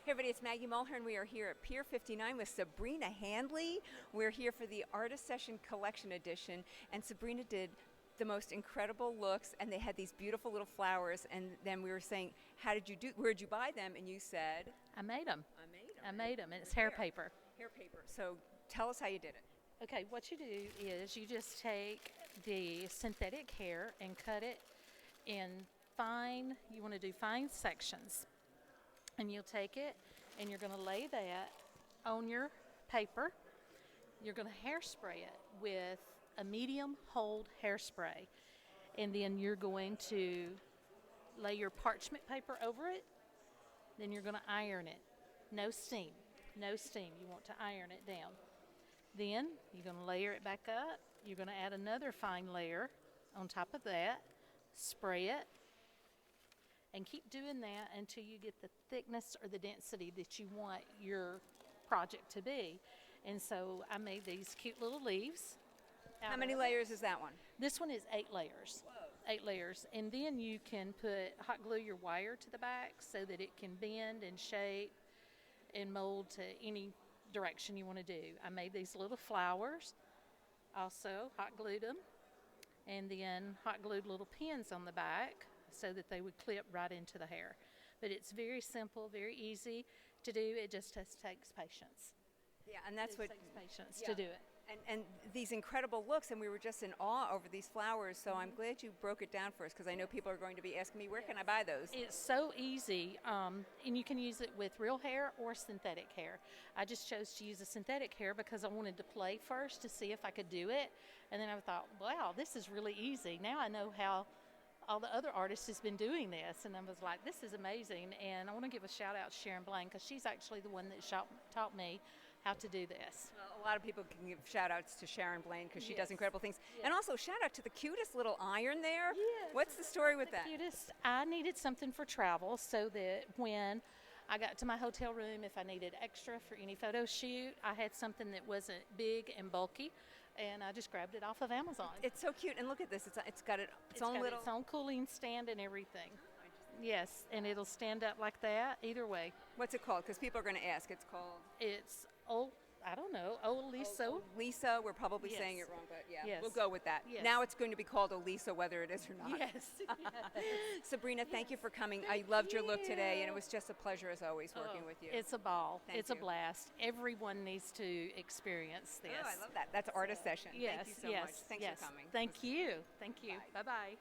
Hey everybody, it's Maggie Mulhern. We are here at Pier 59 with Sabrena Handley. We're here for the Artist Session Collection Edition, and Sabrena did the most incredible looks, and they had these beautiful little flowers, and then we were saying, where'd you buy them? And you said, I made them. I made them. I made them, and it's hair paper. Hair paper. So tell us how you did it. Okay, what you do is you just take the synthetic hair and cut it in you want to do fine sections. And you'll take it and you're going to lay that on your paper. You're going to hairspray it with a medium hold hairspray. And then you're going to lay your parchment paper over it. Then you're going to iron it. No steam. No steam. You want to iron it down. Then you're going to layer it back up. You're going to add another fine layer on top of that. Spray it. And keep doing that until you get the thickness or the density that you want your project to be. And so I made these cute little leaves. How many layers is that one? This one is 8 layers. Whoa. 8 layers. And then you can hot glue your wire to the back so that it can bend and shape and mold to any direction you want to do. I made these little flowers. Also hot glued them. And then hot glued little pins on the back so that they would clip right into the hair. But it's very simple, very easy to do. It just takes patience. Yeah, and that's what takes patience to do it. And these incredible looks, and we were just in awe over these flowers, so I'm glad you broke it down for us, because I know people are going to be asking me, where can I buy those? It's so easy, and you can use it with real hair or synthetic hair. I just chose to use a synthetic hair because I wanted to play first to see if I could do it, and then I thought, wow, this is really easy. Now I know how all the other artists has been doing this, and I was like, this is amazing. And I want to give a shout out to Sharon Blaine, because she's actually the one that taught me how to do this. Well, a lot of people can give shout outs to Sharon Blaine, because she does incredible things. Yes. And also shout out to the cutest little iron there. Yes. What's the story with that? Cutest. I needed something for travel so that when I got to my hotel room, if I needed extra for any photo shoot, I had something that wasn't big and bulky, and I just grabbed it off of Amazon. It's so cute, and look at this. It's got its own little... its own cooling stand and everything. Yes, and it'll stand up like that either way. What's it called? Because people are going to ask. It's I don't know, Oliso. Lisa, we're probably Yes. saying it wrong, but yeah, Yes. we'll go with that. Yes. Now it's going to be called Olisa, whether it is or not. Yes. Sabrena, thank you for coming. I loved your look today, and it was just a pleasure as always working with you. It's a ball. Thank A you. blast. Everyone needs to experience this. Oh, I love that. That's Artist Session. Yes, Thank you so yes, much. Thanks yes. for coming. Thank you. Thank you. Bye. Bye-bye.